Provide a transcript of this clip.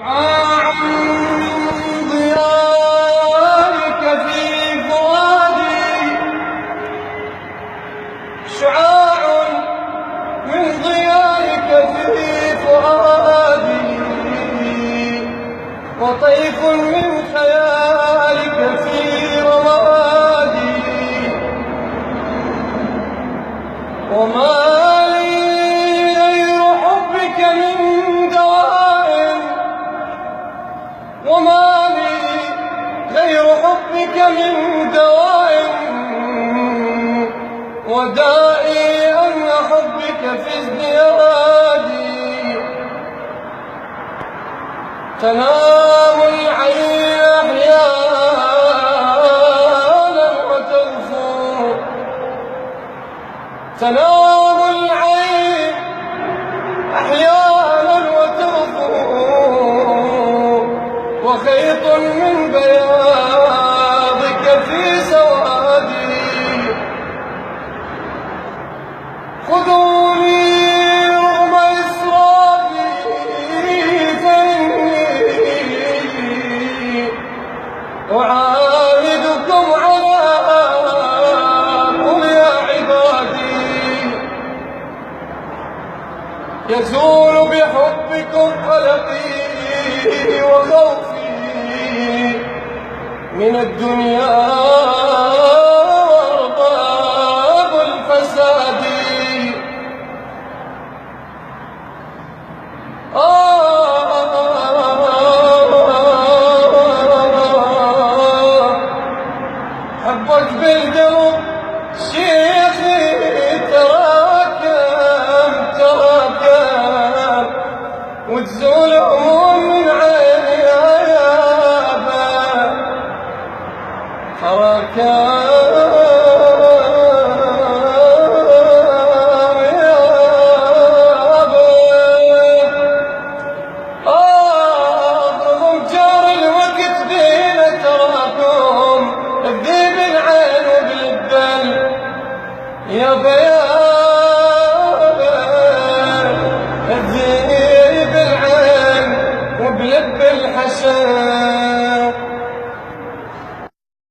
عن ضيائك في فؤادي، شعاع من ضيائك في فؤادي، وطيف من خيالك في روادي، وما لي غير حبك من دواء، وما لي غير حبك من دواء، ودائي أن حبك في ازديادي. تنام العين أحيانا وتغفو، تنام العين أحيانا وتغفو، وخيط من بياضك في سوادي. خذوني رغم إسرافي فإني أعاهدكم على قل يا عبادي. يزول بحبكم قلقي وخوفي من الدنيا